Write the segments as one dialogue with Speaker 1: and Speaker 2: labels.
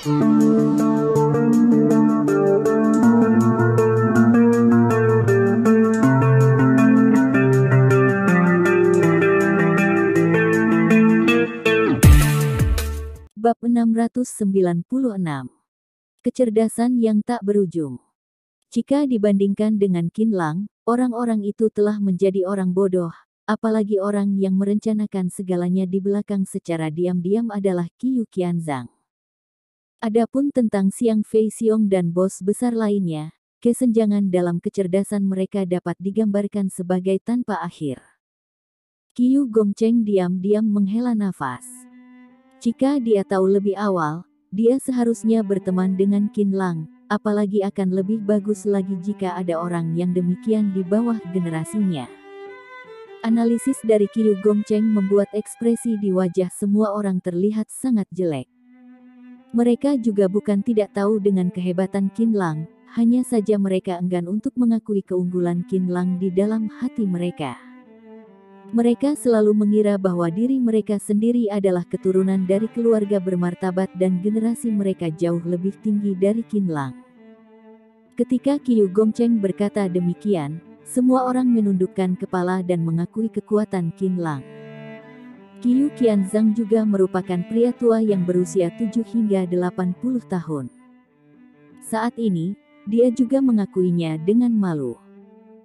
Speaker 1: Bab 696. Kecerdasan yang tak berujung. Jika dibandingkan dengan Qinlang, orang-orang itu telah menjadi orang bodoh, apalagi orang yang merencanakan segalanya di belakang secara diam-diam adalah Qiu Qianzhang. Adapun tentang Xiang Feixiong dan bos besar lainnya, kesenjangan dalam kecerdasan mereka dapat digambarkan sebagai tanpa akhir. Qiu Gongcheng diam-diam menghela nafas. Jika dia tahu lebih awal, dia seharusnya berteman dengan Qinlang, apalagi akan lebih bagus lagi jika ada orang yang demikian di bawah generasinya. Analisis dari Qiu Gongcheng membuat ekspresi di wajah semua orang terlihat sangat jelek. Mereka juga bukan tidak tahu dengan kehebatan Qinlang, hanya saja mereka enggan untuk mengakui keunggulan Qinlang di dalam hati mereka. Mereka selalu mengira bahwa diri mereka sendiri adalah keturunan dari keluarga bermartabat dan generasi mereka jauh lebih tinggi dari Qinlang. Ketika Qiu Gongcheng berkata demikian, semua orang menundukkan kepala dan mengakui kekuatan Qinlang. Qiu Qianzhang juga merupakan pria tua yang berusia 7 hingga 80 tahun. Saat ini, dia juga mengakuinya dengan malu.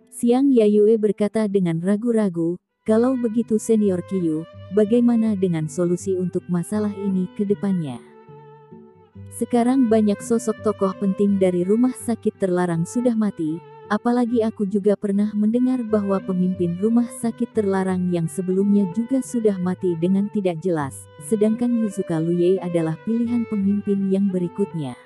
Speaker 1: Xiang Yayue berkata dengan ragu-ragu, "Kalau begitu Senior Qiu, bagaimana dengan solusi untuk masalah ini ke depannya?" Sekarang banyak sosok tokoh penting dari rumah sakit terlarang sudah mati, apalagi aku juga pernah mendengar bahwa pemimpin rumah sakit terlarang yang sebelumnya juga sudah mati dengan tidak jelas, sedangkan Yuzuka Luye adalah pilihan pemimpin yang berikutnya.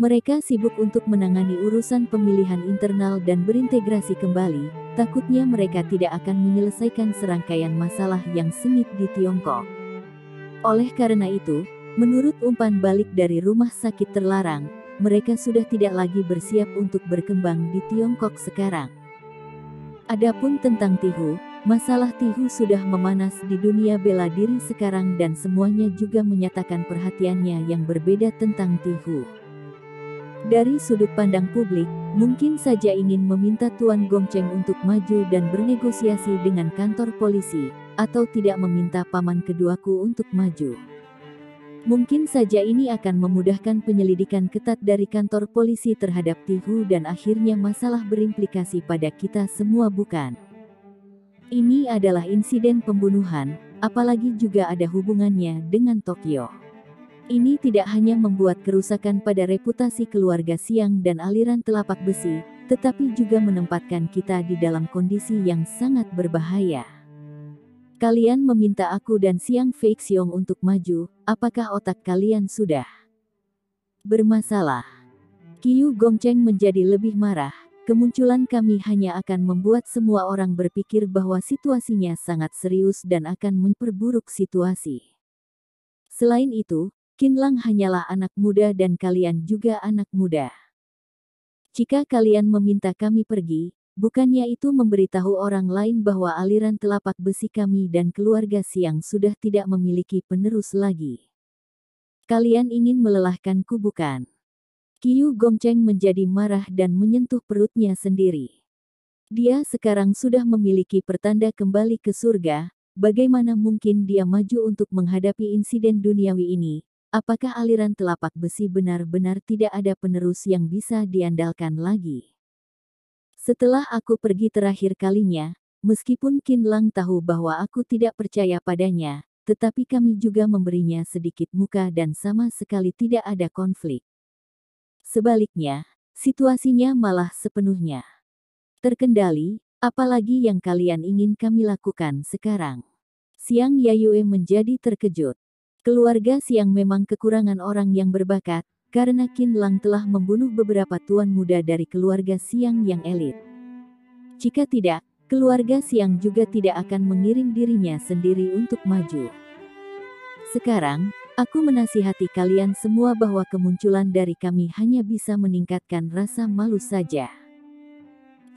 Speaker 1: Mereka sibuk untuk menangani urusan pemilihan internal dan berintegrasi kembali, takutnya mereka tidak akan menyelesaikan serangkaian masalah yang sengit di Tiongkok. Oleh karena itu, menurut umpan balik dari rumah sakit terlarang, mereka sudah tidak lagi bersiap untuk berkembang di Tiongkok sekarang. Adapun tentang Tihu, masalah Tihu sudah memanas di dunia bela diri sekarang dan semuanya juga menyatakan perhatiannya yang berbeda tentang Tihu. Dari sudut pandang publik, mungkin saja ingin meminta Tuan Gongcheng untuk maju dan bernegosiasi dengan kantor polisi, atau tidak meminta paman keduaku untuk maju. Mungkin saja ini akan memudahkan penyelidikan ketat dari kantor polisi terhadap Tihu dan akhirnya masalah berimplikasi pada kita semua bukan? Ini adalah insiden pembunuhan, apalagi juga ada hubungannya dengan Tokyo. Ini tidak hanya membuat kerusakan pada reputasi keluarga Xiang dan aliran telapak besi, tetapi juga menempatkan kita di dalam kondisi yang sangat berbahaya. Kalian meminta aku dan Xiang Feixiong untuk maju, apakah otak kalian sudah bermasalah? Qiu Gongcheng menjadi lebih marah, kemunculan kami hanya akan membuat semua orang berpikir bahwa situasinya sangat serius dan akan memperburuk situasi. Selain itu, Qinlang hanyalah anak muda dan kalian juga anak muda. Jika kalian meminta kami pergi, bukannya itu memberitahu orang lain bahwa aliran telapak besi kami dan keluarga Xiang sudah tidak memiliki penerus lagi. Kalian ingin melelahkanku bukan? Qiu Gongcheng menjadi marah dan menyentuh perutnya sendiri. Dia sekarang sudah memiliki pertanda kembali ke surga, bagaimana mungkin dia maju untuk menghadapi insiden duniawi ini? Apakah aliran telapak besi benar-benar tidak ada penerus yang bisa diandalkan lagi? Setelah aku pergi terakhir kalinya, meskipun Qinlang tahu bahwa aku tidak percaya padanya, tetapi kami juga memberinya sedikit muka dan sama sekali tidak ada konflik. Sebaliknya, situasinya malah sepenuhnya terkendali, apalagi yang kalian ingin kami lakukan sekarang. Xiang Yayue menjadi terkejut. Keluarga Xiang memang kekurangan orang yang berbakat, karena Qinlang telah membunuh beberapa tuan muda dari keluarga Xiang yang elit. Jika tidak, keluarga Xiang juga tidak akan mengirim dirinya sendiri untuk maju. Sekarang, aku menasihati kalian semua bahwa kemunculan dari kami hanya bisa meningkatkan rasa malu saja.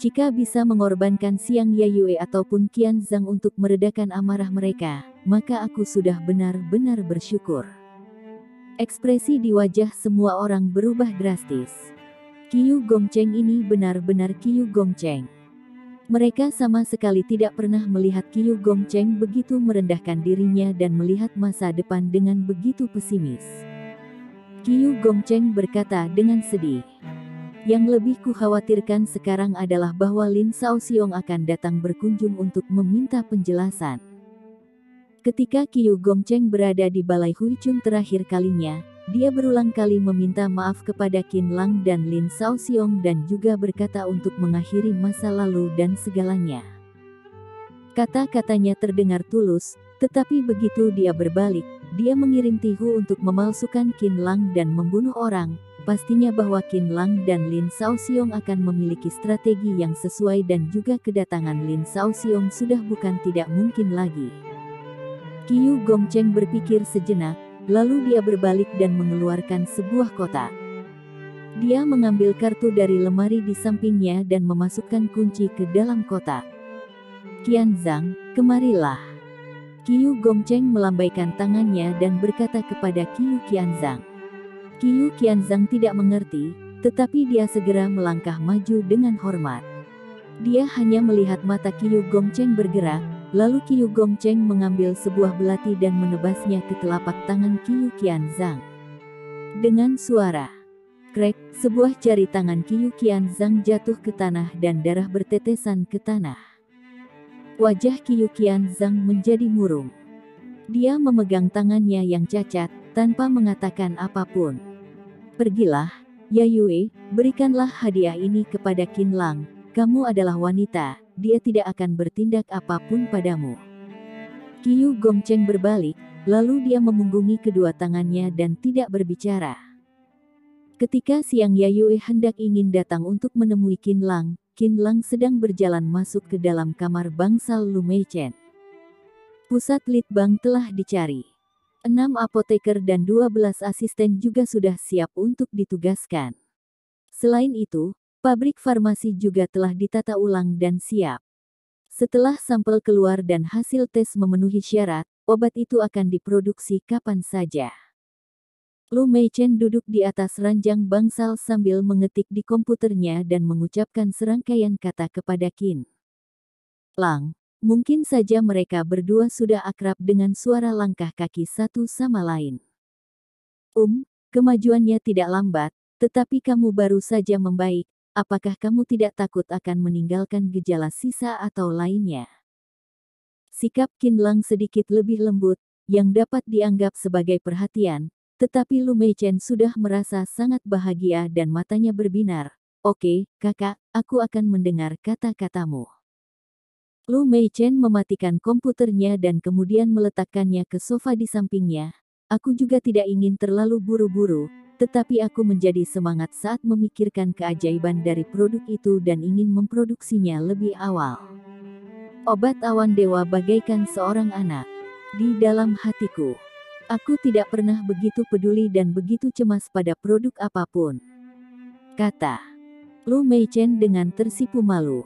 Speaker 1: Jika bisa mengorbankan Xiang Yayue ataupun Qianzhang untuk meredakan amarah mereka, maka aku sudah benar-benar bersyukur. Ekspresi di wajah semua orang berubah drastis. Qiu Gongcheng ini benar-benar Qiu Gongcheng. Mereka sama sekali tidak pernah melihat Qiu Gongcheng begitu merendahkan dirinya dan melihat masa depan dengan begitu pesimis. Qiu Gongcheng berkata dengan sedih. Yang lebih kukhawatirkan sekarang adalah bahwa Lin Shaoxiong akan datang berkunjung untuk meminta penjelasan. Ketika Qiu Gongcheng berada di Balai Huichun terakhir kalinya, dia berulang kali meminta maaf kepada Qin Lang dan Lin Shaoxiong dan juga berkata untuk mengakhiri masa lalu dan segalanya. Kata-katanya terdengar tulus, tetapi begitu dia berbalik, dia mengirim Tihu untuk memalsukan Qin Lang dan membunuh orang. Pastinya bahwa Qin Lang dan Lin Shaoxiong akan memiliki strategi yang sesuai dan juga kedatangan Lin Shaoxiong sudah bukan tidak mungkin lagi. Qiu Gongcheng berpikir sejenak, lalu dia berbalik dan mengeluarkan sebuah kotak. Dia mengambil kartu dari lemari di sampingnya dan memasukkan kunci ke dalam kotak. Qianzhang, kemarilah. Qiu Gongcheng melambaikan tangannya dan berkata kepada Qiu Qianzhang. Qiu Qianzhang tidak mengerti, tetapi dia segera melangkah maju dengan hormat. Dia hanya melihat mata Qiu Gongcheng bergerak, lalu Qiu Gongcheng mengambil sebuah belati dan menebasnya ke telapak tangan Qiu Qianzhang. Dengan suara krek, sebuah jari tangan Qiu Qianzhang jatuh ke tanah dan darah bertetesan ke tanah. Wajah Qiu Qianzhang menjadi murung. Dia memegang tangannya yang cacat, tanpa mengatakan apapun. Pergilah, Yayue, berikanlah hadiah ini kepada Qin Lang. Kamu adalah wanita, dia tidak akan bertindak apapun padamu. Qiu Gongcheng berbalik, lalu dia memunggungi kedua tangannya dan tidak berbicara. Ketika Siang Yayue hendak ingin datang untuk menemui Qin Lang sedang berjalan masuk ke dalam kamar bangsal Lu Meichen. Pusat litbang telah dicari. 6 apoteker dan 12 asisten juga sudah siap untuk ditugaskan. Selain itu, pabrik farmasi juga telah ditata ulang dan siap. Setelah sampel keluar dan hasil tes memenuhi syarat, obat itu akan diproduksi kapan saja. Lu Meichen duduk di atas ranjang bangsal sambil mengetik di komputernya dan mengucapkan serangkaian kata kepada Qin Lang. Mungkin saja mereka berdua sudah akrab dengan suara langkah kaki satu sama lain. Kemajuannya tidak lambat, tetapi kamu baru saja membaik. Apakah kamu tidak takut akan meninggalkan gejala sisa atau lainnya? Sikap Qin Lang sedikit lebih lembut, yang dapat dianggap sebagai perhatian, tetapi Lu Meichen sudah merasa sangat bahagia dan matanya berbinar. Oke, kakak, aku akan mendengar kata-katamu. Lu Meichen mematikan komputernya dan kemudian meletakkannya ke sofa di sampingnya. Aku juga tidak ingin terlalu buru-buru, tetapi aku menjadi semangat saat memikirkan keajaiban dari produk itu dan ingin memproduksinya lebih awal. Obat awan dewa bagaikan seorang anak. Di dalam hatiku, aku tidak pernah begitu peduli dan begitu cemas pada produk apapun, kata Lu Meichen dengan tersipu malu.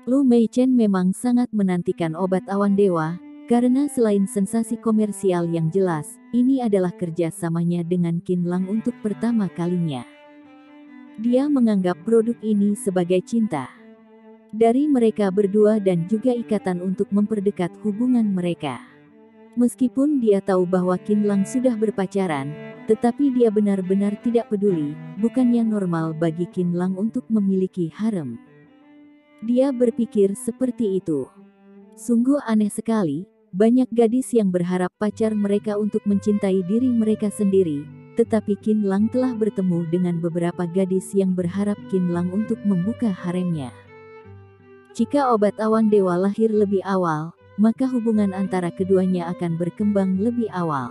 Speaker 1: Lu Meichen memang sangat menantikan obat awan dewa, karena selain sensasi komersial yang jelas, ini adalah kerjasamanya dengan Qin Lang untuk pertama kalinya. Dia menganggap produk ini sebagai cinta dari mereka berdua dan juga ikatan untuk memperdekat hubungan mereka. Meskipun dia tahu bahwa Qin Lang sudah berpacaran, tetapi dia benar-benar tidak peduli. Bukannya normal bagi Qin Lang untuk memiliki harem. Dia berpikir seperti itu. Sungguh aneh sekali, banyak gadis yang berharap pacar mereka untuk mencintai diri mereka sendiri, tetapi Qin Lang telah bertemu dengan beberapa gadis yang berharap Qin Lang untuk membuka haremnya. Jika obat awan dewa lahir lebih awal, maka hubungan antara keduanya akan berkembang lebih awal.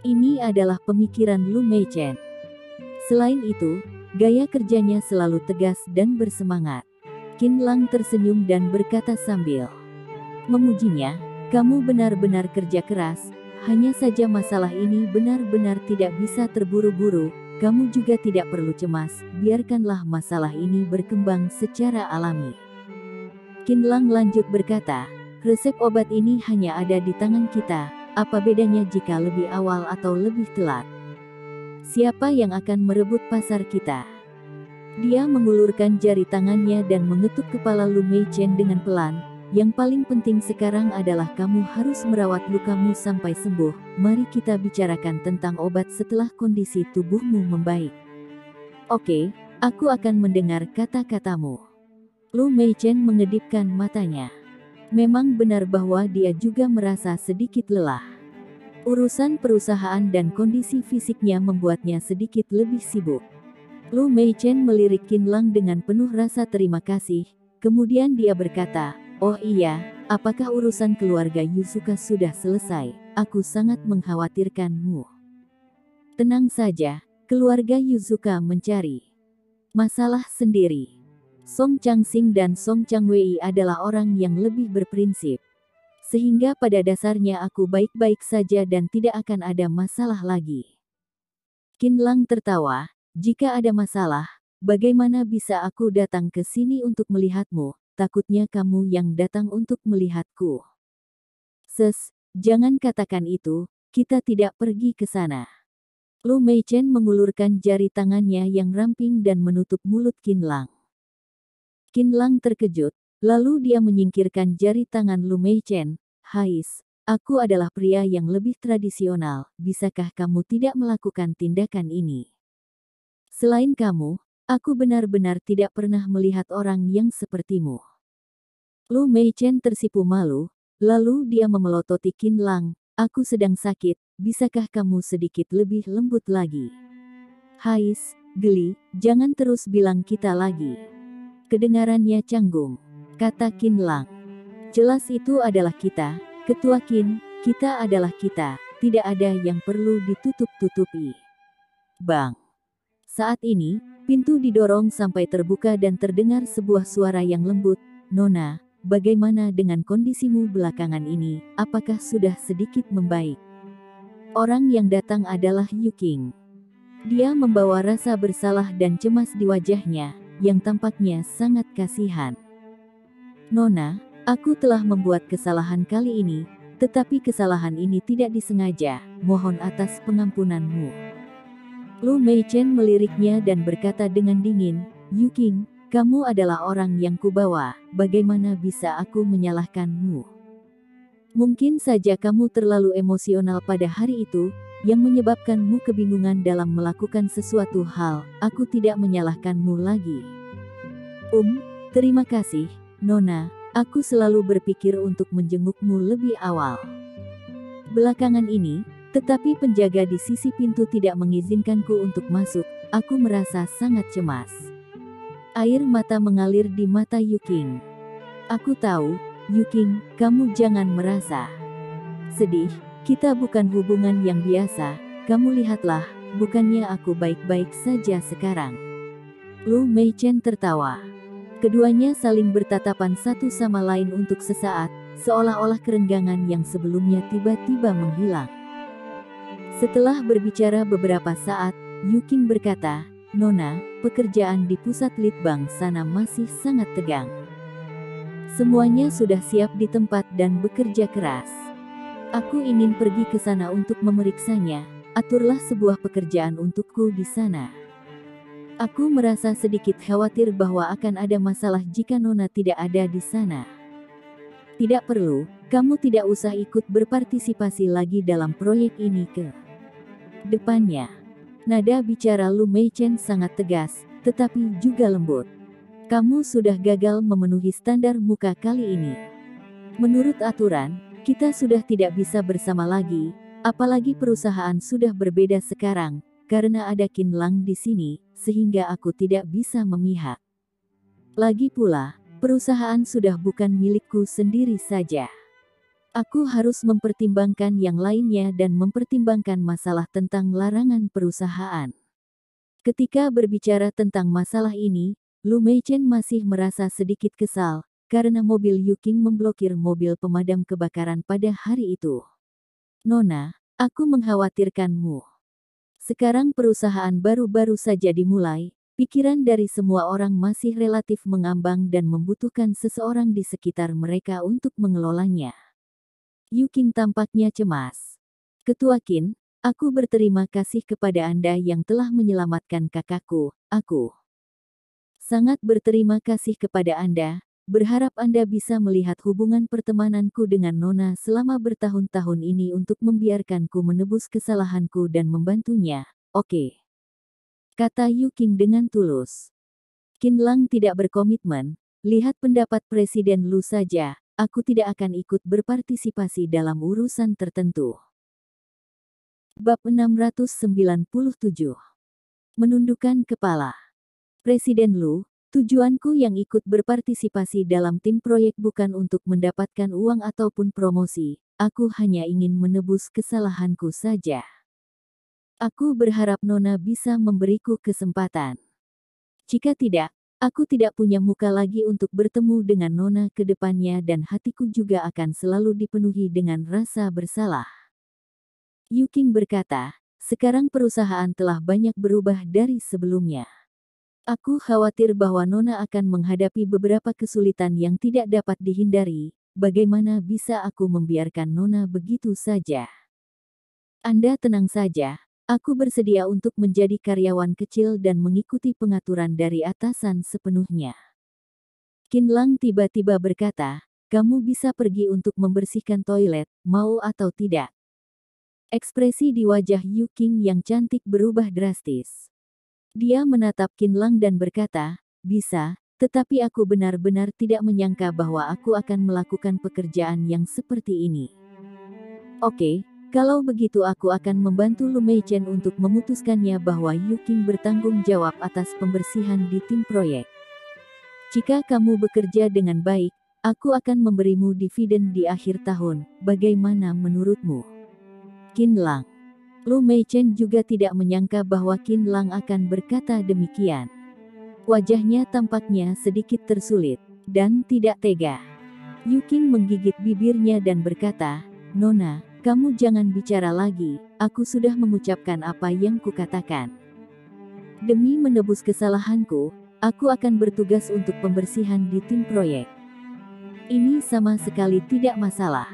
Speaker 1: Ini adalah pemikiran Lu Meichen. Selain itu, gaya kerjanya selalu tegas dan bersemangat. Qin Lang tersenyum dan berkata sambil memujinya, kamu benar-benar kerja keras, hanya saja masalah ini benar-benar tidak bisa terburu-buru, kamu juga tidak perlu cemas, biarkanlah masalah ini berkembang secara alami. Qin Lang lanjut berkata, resep obat ini hanya ada di tangan kita, Apa bedanya jika lebih awal atau lebih telat? Siapa yang akan merebut pasar kita? Dia mengulurkan jari tangannya dan mengetuk kepala Lu Meichen dengan pelan. Yang paling penting sekarang adalah kamu harus merawat lukamu sampai sembuh. Mari kita bicarakan tentang obat setelah kondisi tubuhmu membaik. Oke, aku akan mendengar kata-katamu. Lu Meichen mengedipkan matanya. Memang benar bahwa dia juga merasa sedikit lelah. Urusan perusahaan dan kondisi fisiknya membuatnya sedikit lebih sibuk. Lu Meichen melirik Qin Lang dengan penuh rasa terima kasih. Kemudian dia berkata, "Oh iya, apakah urusan keluarga Yusuka sudah selesai? Aku sangat mengkhawatirkanmu." Tenang saja, keluarga Yusuka mencari masalah sendiri. Song Changxing dan Song Changwei adalah orang yang lebih berprinsip. Sehingga pada dasarnya aku baik-baik saja dan tidak akan ada masalah lagi. Qin Lang tertawa, "Jika ada masalah, bagaimana bisa aku datang ke sini untuk melihatmu? Takutnya kamu yang datang untuk melihatku." Jangan katakan itu, kita tidak pergi ke sana." Lu Meichen mengulurkan jari tangannya yang ramping dan menutup mulut Qin Lang. Qin Lang terkejut, lalu dia menyingkirkan jari tangan Lu Meichen. "Hais, aku adalah pria yang lebih tradisional, bisakah kamu tidak melakukan tindakan ini? Selain kamu, aku benar-benar tidak pernah melihat orang yang sepertimu." Lu Meichen tersipu malu, lalu dia memelototi Qin Lang. "Aku sedang sakit, bisakah kamu sedikit lebih lembut lagi?" "Hais, geli, jangan terus bilang kita lagi." Kedengarannya canggung, kata Qin Lang. "Jelas itu adalah kita, Ketua Qin, kita adalah kita, tidak ada yang perlu ditutup-tutupi." Bang! Saat ini, pintu didorong sampai terbuka dan terdengar sebuah suara yang lembut, "Nona, bagaimana dengan kondisimu belakangan ini, apakah sudah sedikit membaik?" Orang yang datang adalah Yu Qing. Dia membawa rasa bersalah dan cemas di wajahnya, yang tampaknya sangat kasihan. "Nona, aku telah membuat kesalahan kali ini, tetapi kesalahan ini tidak disengaja, mohon atas pengampunanmu." Lu Meichen meliriknya dan berkata dengan dingin, "Yu Qing, kamu adalah orang yang kubawa, bagaimana bisa aku menyalahkanmu? Mungkin saja kamu terlalu emosional pada hari itu, yang menyebabkanmu kebingungan dalam melakukan sesuatu hal. Aku tidak menyalahkanmu lagi." Terima kasih, Nona, aku selalu berpikir untuk menjengukmu lebih awal. Belakangan ini, tetapi penjaga di sisi pintu tidak mengizinkanku untuk masuk, aku merasa sangat cemas." Air mata mengalir di mata Yu Qing. "Aku tahu, Yu Qing, kamu jangan merasa sedih, kita bukan hubungan yang biasa, kamu lihatlah, bukannya aku baik-baik saja sekarang." Lu Meichen tertawa. Keduanya saling bertatapan satu sama lain untuk sesaat, seolah-olah kerenggangan yang sebelumnya tiba-tiba menghilang. Setelah berbicara beberapa saat, Yu Qing berkata, "Nona, pekerjaan di pusat litbang sana masih sangat tegang. Semuanya sudah siap di tempat dan bekerja keras. Aku ingin pergi ke sana untuk memeriksanya, aturlah sebuah pekerjaan untukku di sana. Aku merasa sedikit khawatir bahwa akan ada masalah jika Nona tidak ada di sana." "Tidak perlu, kamu tidak usah ikut berpartisipasi lagi dalam proyek ini ke depannya." Nada bicara Lu Meichen sangat tegas, tetapi juga lembut. "Kamu sudah gagal memenuhi standar muka kali ini. Menurut aturan, kita sudah tidak bisa bersama lagi, apalagi perusahaan sudah berbeda sekarang, karena ada Qin Lang di sini, sehingga aku tidak bisa memihak. Lagi pula, perusahaan sudah bukan milikku sendiri saja. Aku harus mempertimbangkan yang lainnya dan mempertimbangkan masalah tentang larangan perusahaan." Ketika berbicara tentang masalah ini, Lu Meichen masih merasa sedikit kesal, karena mobil Yu Qing memblokir mobil pemadam kebakaran pada hari itu. "Nona, aku mengkhawatirkanmu. Sekarang perusahaan baru-baru saja dimulai, pikiran dari semua orang masih relatif mengambang dan membutuhkan seseorang di sekitar mereka untuk mengelolanya. Yu Qing tampaknya cemas. Ketua Qin, aku berterima kasih kepada Anda yang telah menyelamatkan kakakku. Aku sangat berterima kasih kepada Anda. Berharap Anda bisa melihat hubungan pertemananku dengan Nona selama bertahun-tahun ini untuk membiarkanku menebus kesalahanku dan membantunya. Oke. Kata Yu Qing dengan tulus. Qin Lang tidak berkomitmen. Lihat pendapat Presiden Lu saja. Aku tidak akan ikut berpartisipasi dalam urusan tertentu. Bab 697. Menundukkan kepala. Presiden Lu, tujuanku yang ikut berpartisipasi dalam tim proyek bukan untuk mendapatkan uang ataupun promosi, aku hanya ingin menebus kesalahanku saja. Aku berharap Nona bisa memberiku kesempatan. Jika tidak, aku tidak punya muka lagi untuk bertemu dengan Nona ke depannya dan hatiku juga akan selalu dipenuhi dengan rasa bersalah. Yu Qing berkata, sekarang perusahaan telah banyak berubah dari sebelumnya. Aku khawatir bahwa Nona akan menghadapi beberapa kesulitan yang tidak dapat dihindari. Bagaimana bisa aku membiarkan Nona begitu saja? Anda tenang saja, aku bersedia untuk menjadi karyawan kecil dan mengikuti pengaturan dari atasan sepenuhnya. Qin Lang tiba-tiba berkata, kamu bisa pergi untuk membersihkan toilet, mau atau tidak? Ekspresi di wajah Yu Qing yang cantik berubah drastis. Dia menatap Qin Lang dan berkata, bisa, tetapi aku benar-benar tidak menyangka bahwa aku akan melakukan pekerjaan yang seperti ini. Oke, kalau begitu aku akan membantu Lu Meichen untuk memutuskannya bahwa Yu Qing bertanggung jawab atas pembersihan di tim proyek. Jika kamu bekerja dengan baik, aku akan memberimu dividen di akhir tahun, bagaimana menurutmu? Qin Lang. Lu Meichen juga tidak menyangka bahwa Qin Lang akan berkata demikian. Wajahnya tampaknya sedikit tersulit, dan tidak tega. Yu Qing menggigit bibirnya dan berkata, Nona, kamu jangan bicara lagi, aku sudah mengucapkan apa yang kukatakan. Demi menebus kesalahanku, aku akan bertugas untuk pembersihan di tim proyek. Ini sama sekali tidak masalah.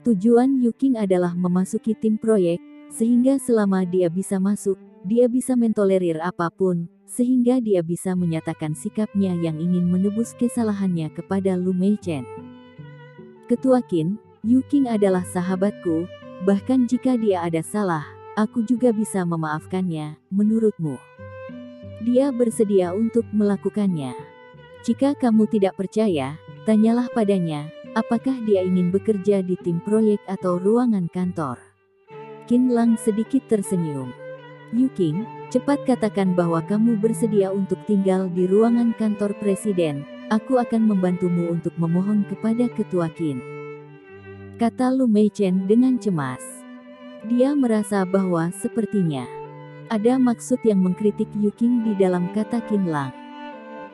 Speaker 1: Tujuan Yu Qing adalah memasuki tim proyek, sehingga selama dia bisa masuk, dia bisa mentolerir apapun, sehingga dia bisa menyatakan sikapnya yang ingin menebus kesalahannya kepada Lu Meichen. Ketua Qin, Yu Qing adalah sahabatku, bahkan jika dia ada salah, aku juga bisa memaafkannya, menurutmu? Dia bersedia untuk melakukannya. Jika kamu tidak percaya, tanyalah padanya, apakah dia ingin bekerja di tim proyek atau ruangan kantor. Qin Lang sedikit tersenyum. Yu Qing, cepat katakan bahwa kamu bersedia untuk tinggal di ruangan kantor presiden. Aku akan membantumu untuk memohon kepada Ketua Qin. Kata Lu Meichen dengan cemas. Dia merasa bahwa sepertinya ada maksud yang mengkritik Yu Qing di dalam kata Qin Lang.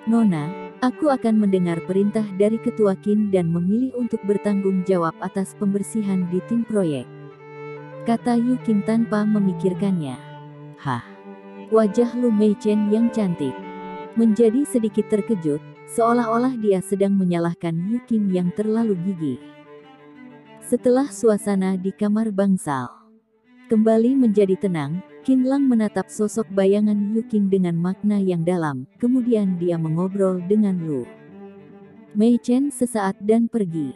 Speaker 1: Nona, aku akan mendengar perintah dari Ketua Qin dan memilih untuk bertanggung jawab atas pembersihan di tim proyek. Kata Yu Qing tanpa memikirkannya. Hah. Wajah Lu Meichen yang cantik menjadi sedikit terkejut, seolah-olah dia sedang menyalahkan Yu Qing yang terlalu gigih. Setelah suasana di kamar bangsal kembali menjadi tenang, Qin Lang menatap sosok bayangan Yu Qing dengan makna yang dalam, kemudian dia mengobrol dengan Lu Meichen sesaat dan pergi.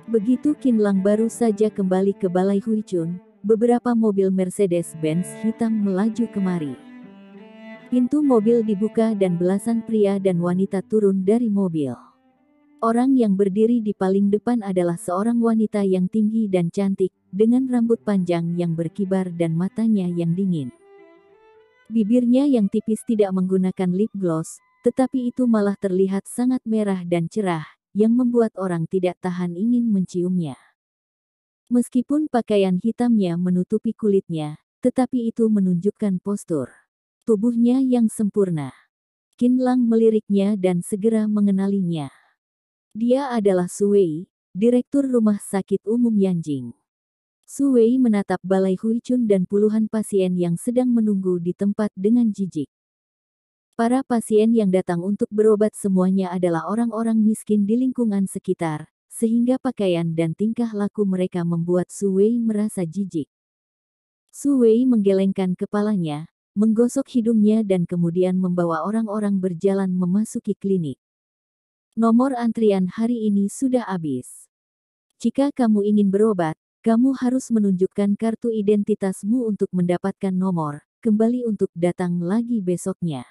Speaker 1: Begitu Qin Lang baru saja kembali ke Balai Huichun, beberapa mobil Mercedes-Benz hitam melaju kemari. Pintu mobil dibuka dan belasan pria dan wanita turun dari mobil. Orang yang berdiri di paling depan adalah seorang wanita yang tinggi dan cantik, dengan rambut panjang yang berkibar dan matanya yang dingin. Bibirnya yang tipis tidak menggunakan lip gloss, tetapi itu malah terlihat sangat merah dan cerah, yang membuat orang tidak tahan ingin menciumnya. Meskipun pakaian hitamnya menutupi kulitnya, tetapi itu menunjukkan postur tubuhnya yang sempurna. Qin Lang meliriknya dan segera mengenalinya. Dia adalah Su Wei, Direktur Rumah Sakit Umum Yanjing. Su Wei menatap Balai Huichun dan puluhan pasien yang sedang menunggu di tempat dengan jijik. Para pasien yang datang untuk berobat semuanya adalah orang-orang miskin di lingkungan sekitar, sehingga pakaian dan tingkah laku mereka membuat Su Wei merasa jijik. Su Wei menggelengkan kepalanya, menggosok hidungnya dan kemudian membawa orang-orang berjalan memasuki klinik. Nomor antrian hari ini sudah habis. Jika kamu ingin berobat, kamu harus menunjukkan kartu identitasmu untuk mendapatkan nomor, kembali untuk datang lagi besoknya.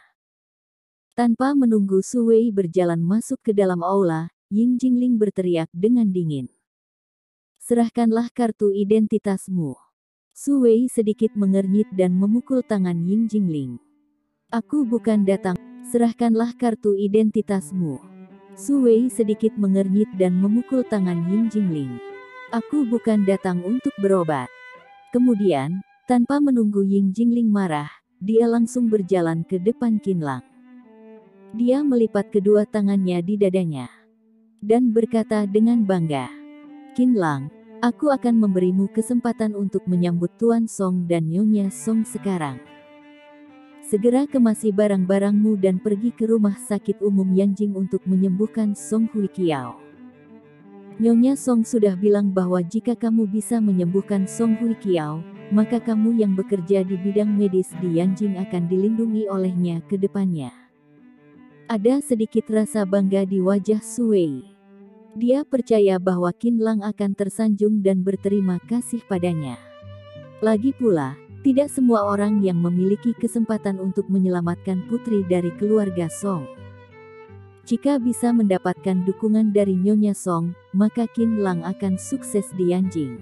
Speaker 1: Tanpa menunggu Su Wei berjalan masuk ke dalam aula, Ying Jingling berteriak dengan dingin. Serahkanlah kartu identitasmu. Su Wei sedikit mengernyit dan memukul tangan Ying Jingling. Aku bukan datang, serahkanlah kartu identitasmu. Su Wei sedikit mengernyit dan memukul tangan Ying Jingling. Aku bukan datang untuk berobat. Kemudian, tanpa menunggu Ying Jingling marah, dia langsung berjalan ke depan Qinlang. Dia melipat kedua tangannya di dadanya dan berkata dengan bangga, "Qinlang, aku akan memberimu kesempatan untuk menyambut Tuan Song dan Nyonya Song sekarang. Segera kemasi barang-barangmu dan pergi ke rumah sakit umum Yanjing untuk menyembuhkan Song Hui Kiao. Nyonya Song sudah bilang bahwa jika kamu bisa menyembuhkan Song Hui Kiao, maka kamu yang bekerja di bidang medis di Yanjing akan dilindungi olehnya ke depannya." Ada sedikit rasa bangga di wajah Su Wei. Dia percaya bahwa Qinlang akan tersanjung dan berterima kasih padanya. Lagi pula, tidak semua orang yang memiliki kesempatan untuk menyelamatkan putri dari keluarga Song. Jika bisa mendapatkan dukungan dari Nyonya Song, maka Qinlang akan sukses di Yanjing.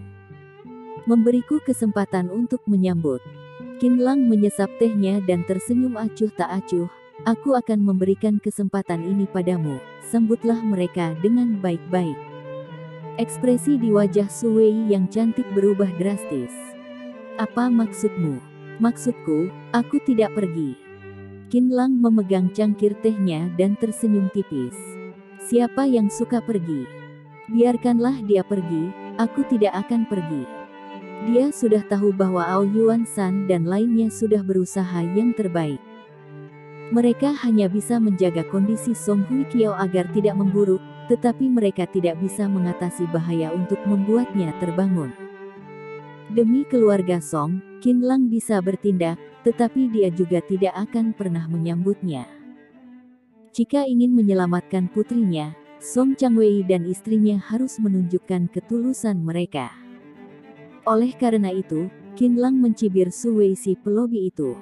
Speaker 1: Memberiku kesempatan untuk menyambut. Qinlang menyesap tehnya dan tersenyum acuh tak acuh. Aku akan memberikan kesempatan ini padamu, sambutlah mereka dengan baik-baik. Ekspresi di wajah Su Wei yang cantik berubah drastis. Apa maksudmu? Maksudku, aku tidak pergi. Qinlang memegang cangkir tehnya dan tersenyum tipis. Siapa yang suka pergi? Biarkanlah dia pergi, aku tidak akan pergi. Dia sudah tahu bahwa Ao Yuan San dan lainnya sudah berusaha yang terbaik. Mereka hanya bisa menjaga kondisi Song Hui Kiao agar tidak memburuk, tetapi mereka tidak bisa mengatasi bahaya untuk membuatnya terbangun. Demi keluarga Song, Qinlang bisa bertindak, tetapi dia juga tidak akan pernah menyambutnya. Jika ingin menyelamatkan putrinya, Song Changwei dan istrinya harus menunjukkan ketulusan mereka. Oleh karena itu, Qinlang mencibir Su Wei si pelobi itu.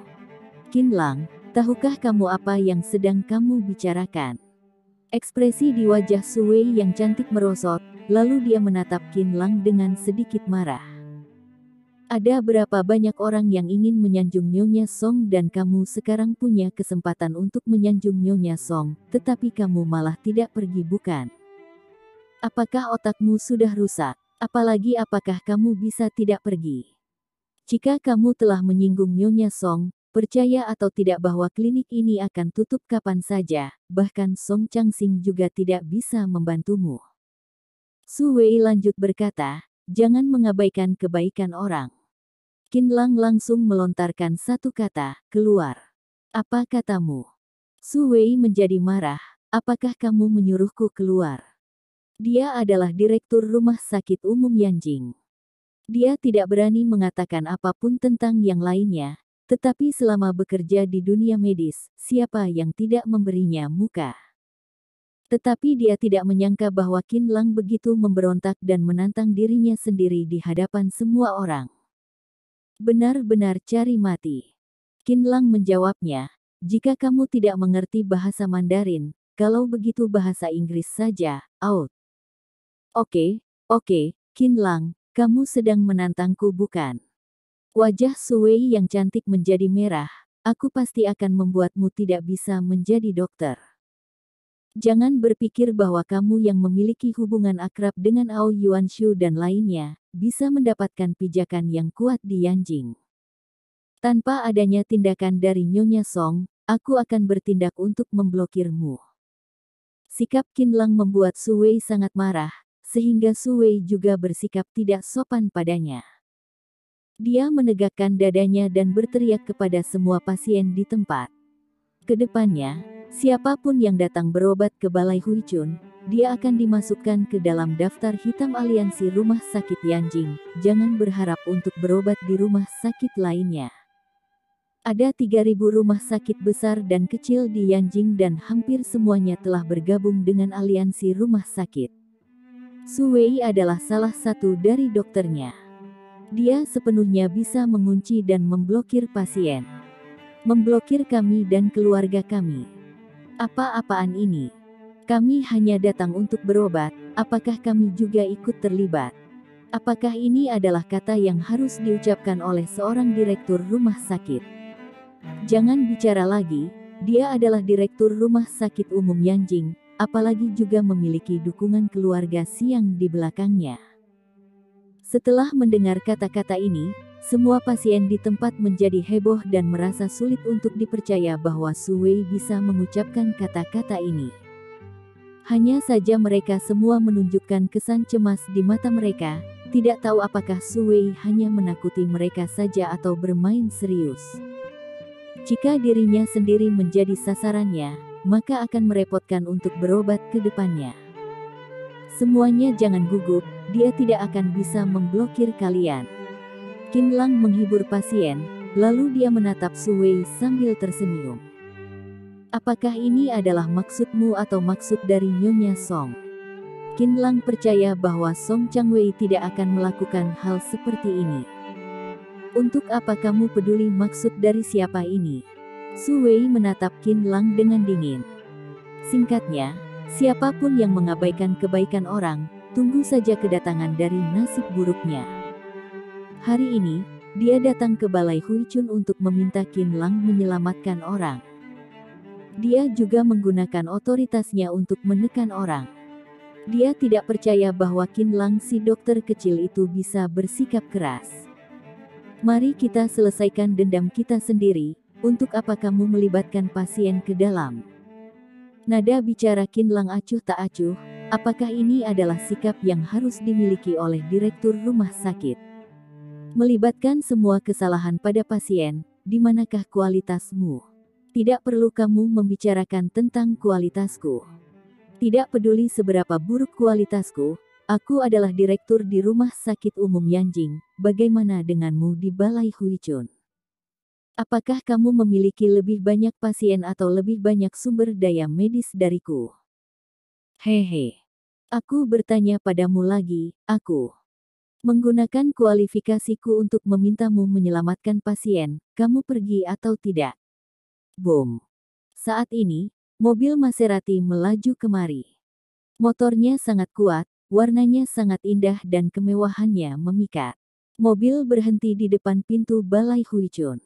Speaker 1: "Qinlang, tahukah kamu apa yang sedang kamu bicarakan?" Ekspresi di wajah Su Wei yang cantik merosot, lalu dia menatap Qinlang dengan sedikit marah. "Ada berapa banyak orang yang ingin menyanjung Nyonya Song dan kamu sekarang punya kesempatan untuk menyanjung Nyonya Song, tetapi kamu malah tidak pergi bukan? Apakah otakmu sudah rusak? Apalagi apakah kamu bisa tidak pergi? Jika kamu telah menyinggung Nyonya Song, percaya atau tidak bahwa klinik ini akan tutup kapan saja, bahkan Song Changxing juga tidak bisa membantumu." Su Wei lanjut berkata, "Jangan mengabaikan kebaikan orang." Qinlang langsung melontarkan satu kata, "Keluar." "Apa katamu?" Su Wei menjadi marah, "Apakah kamu menyuruhku keluar?" Dia adalah direktur rumah sakit umum Yanjing. Dia tidak berani mengatakan apapun tentang yang lainnya, tetapi selama bekerja di dunia medis, siapa yang tidak memberinya muka? Tetapi dia tidak menyangka bahwa Qinlang begitu memberontak dan menantang dirinya sendiri di hadapan semua orang. Benar-benar cari mati. Qinlang menjawabnya, "Jika kamu tidak mengerti bahasa Mandarin, kalau begitu bahasa Inggris saja, out." Oke, Qinlang, kamu sedang menantangku bukan? Wajah Su Wei yang cantik menjadi merah. "Aku pasti akan membuatmu tidak bisa menjadi dokter. Jangan berpikir bahwa kamu yang memiliki hubungan akrab dengan Ao Yuanshu dan lainnya, bisa mendapatkan pijakan yang kuat di Yanjing. Tanpa adanya tindakan dari Nyonya Song, aku akan bertindak untuk memblokirmu." Sikap Qinlang membuat Su Wei sangat marah, sehingga Su Wei juga bersikap tidak sopan padanya. Dia menegakkan dadanya dan berteriak kepada semua pasien di tempat. "Kedepannya, siapapun yang datang berobat ke Balai Huichun, dia akan dimasukkan ke dalam daftar hitam aliansi rumah sakit Yanjing. Jangan berharap untuk berobat di rumah sakit lainnya. Ada 3.000 rumah sakit besar dan kecil di Yanjing dan hampir semuanya telah bergabung dengan aliansi rumah sakit. Su Wei adalah salah satu dari dokternya. Dia sepenuhnya bisa mengunci dan memblokir pasien. Memblokir kami dan keluarga kami. Apa-apaan ini? Kami hanya datang untuk berobat, apakah kami juga ikut terlibat? Apakah ini adalah kata yang harus diucapkan oleh seorang direktur rumah sakit? Jangan bicara lagi, dia adalah direktur rumah sakit umum Yanjing, apalagi juga memiliki dukungan keluarga Xiang di belakangnya. Setelah mendengar kata-kata ini, semua pasien di tempat menjadi heboh dan merasa sulit untuk dipercaya bahwa Su Wei bisa mengucapkan kata-kata ini. Hanya saja mereka semua menunjukkan kesan cemas di mata mereka, tidak tahu apakah Su Wei hanya menakuti mereka saja atau bermain serius. Jika dirinya sendiri menjadi sasarannya, maka akan merepotkan untuk berobat ke depannya. Semuanya jangan gugup, dia tidak akan bisa memblokir kalian. Qin Lang menghibur pasien, lalu dia menatap Su Wei sambil tersenyum. Apakah ini adalah maksudmu atau maksud dari Nyonya Song? Qin Lang percaya bahwa Song Changwei tidak akan melakukan hal seperti ini. Untuk apa kamu peduli maksud dari siapa ini? Su Wei menatap Qin Lang dengan dingin. Singkatnya, siapapun yang mengabaikan kebaikan orang, tunggu saja kedatangan dari nasib buruknya. Hari ini, dia datang ke Balai Huichun untuk meminta Qin Lang menyelamatkan orang. Dia juga menggunakan otoritasnya untuk menekan orang. Dia tidak percaya bahwa Qin Lang si dokter kecil itu bisa bersikap keras. Mari kita selesaikan dendam kita sendiri, untuk apa kamu melibatkan pasien ke dalam? Nada bicara Qin Lang acuh tak acuh, apakah ini adalah sikap yang harus dimiliki oleh direktur rumah sakit? Melibatkan semua kesalahan pada pasien, di manakah kualitasmu? Tidak perlu kamu membicarakan tentang kualitasku. Tidak peduli seberapa buruk kualitasku, aku adalah direktur di rumah sakit umum Yanjing, bagaimana denganmu di Balai Huichun? Apakah kamu memiliki lebih banyak pasien atau lebih banyak sumber daya medis dariku? Hehe. Aku bertanya padamu lagi, aku menggunakan kualifikasiku untuk memintamu menyelamatkan pasien, kamu pergi atau tidak? Boom. Saat ini, mobil Maserati melaju kemari. Motornya sangat kuat, warnanya sangat indah dan kemewahannya memikat. Mobil berhenti di depan pintu Balai Huichun.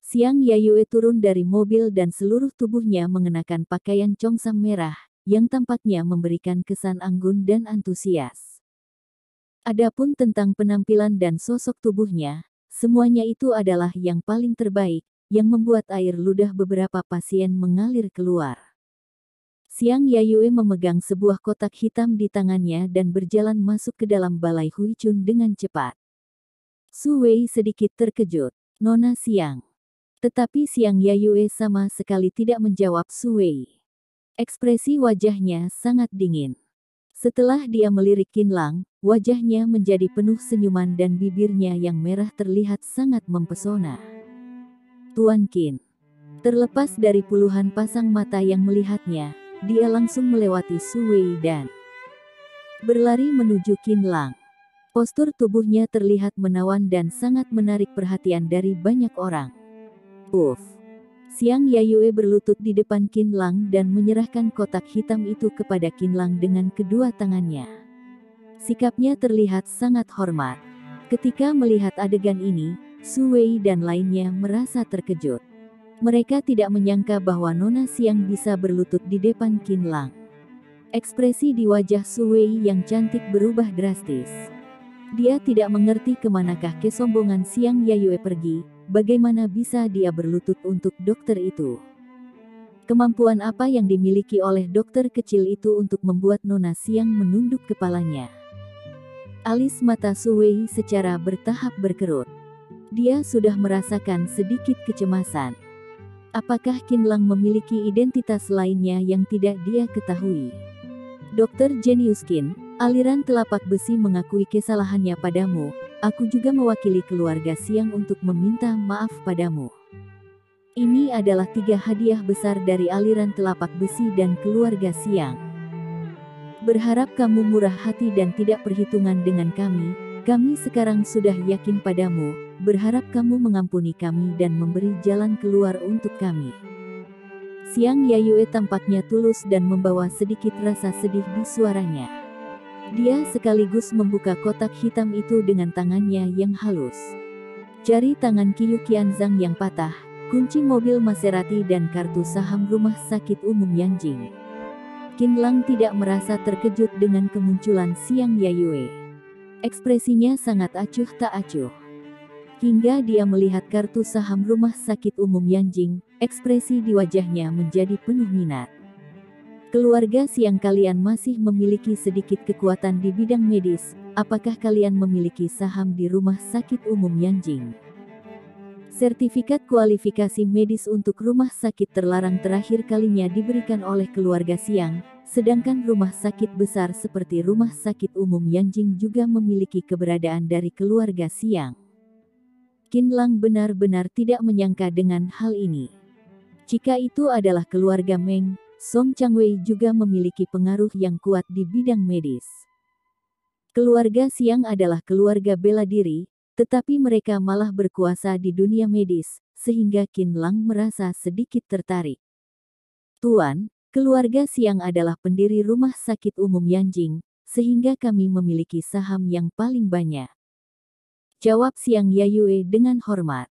Speaker 1: Xiang Yayue turun dari mobil dan seluruh tubuhnya mengenakan pakaian congsam merah, yang tampaknya memberikan kesan anggun dan antusias. Adapun tentang penampilan dan sosok tubuhnya, semuanya itu adalah yang paling terbaik, yang membuat air ludah beberapa pasien mengalir keluar. Xiang Yayue memegang sebuah kotak hitam di tangannya dan berjalan masuk ke dalam Balai Huichun dengan cepat. Su Wei sedikit terkejut, Nona Xiang. Tetapi Xiang Yayue sama sekali tidak menjawab Su Wei. Ekspresi wajahnya sangat dingin. Setelah dia melirik Qin Lang, wajahnya menjadi penuh senyuman dan bibirnya yang merah terlihat sangat mempesona. Tuan Qin. Terlepas dari puluhan pasang mata yang melihatnya, dia langsung melewati Su Wei dan berlari menuju Qin Lang. Postur tubuhnya terlihat menawan dan sangat menarik perhatian dari banyak orang. Uff. Xiang Yayue berlutut di depan Qin Lang dan menyerahkan kotak hitam itu kepada Qin Lang dengan kedua tangannya. Sikapnya terlihat sangat hormat. Ketika melihat adegan ini, Su Wei dan lainnya merasa terkejut. Mereka tidak menyangka bahwa Nona Xiang bisa berlutut di depan Qin Lang. Ekspresi di wajah Su Wei yang cantik berubah drastis. Dia tidak mengerti kemanakah kesombongan Xiang Yayue pergi, bagaimana bisa dia berlutut untuk dokter itu. Kemampuan apa yang dimiliki oleh dokter kecil itu untuk membuat Nona Xiang menunduk kepalanya. Alis mata Su Wei secara bertahap berkerut. Dia sudah merasakan sedikit kecemasan. Apakah Qin Lang memiliki identitas lainnya yang tidak dia ketahui? Dr. Jeniuskin, aliran telapak besi mengakui kesalahannya padamu. Aku juga mewakili keluarga Siang untuk meminta maaf padamu. Ini adalah 3 hadiah besar dari aliran telapak besi dan keluarga Siang. Berharap kamu murah hati dan tidak perhitungan dengan kami. Kami sekarang sudah yakin padamu. Berharap kamu mengampuni kami dan memberi jalan keluar untuk kami. Siang Yayue tampaknya tulus dan membawa sedikit rasa sedih di suaranya. Dia sekaligus membuka kotak hitam itu dengan tangannya yang halus. Jari tangan Qiu Qianzhang yang patah, kunci mobil Maserati dan kartu saham rumah sakit umum Yanjing. Qin Lang tidak merasa terkejut dengan kemunculan Siang Yayue. Ekspresinya sangat acuh tak acuh. Hingga dia melihat kartu saham rumah sakit umum Yanjing, ekspresi di wajahnya menjadi penuh minat. Keluarga Siang, kalian masih memiliki sedikit kekuatan di bidang medis. Apakah kalian memiliki saham di rumah sakit umum Yanjing? Sertifikat kualifikasi medis untuk rumah sakit terlarang terakhir kalinya diberikan oleh keluarga Siang, sedangkan rumah sakit besar seperti rumah sakit umum Yanjing juga memiliki keberadaan dari keluarga Siang. Qin Lang benar-benar tidak menyangka dengan hal ini. Jika itu adalah keluarga Meng, Song Changwei juga memiliki pengaruh yang kuat di bidang medis. Keluarga Siang adalah keluarga bela diri, tetapi mereka malah berkuasa di dunia medis, sehingga Qin Lang merasa sedikit tertarik. Tuan, keluarga Siang adalah pendiri rumah sakit umum Yanjing, sehingga kami memiliki saham yang paling banyak. Jawab Siang Yayue dengan hormat.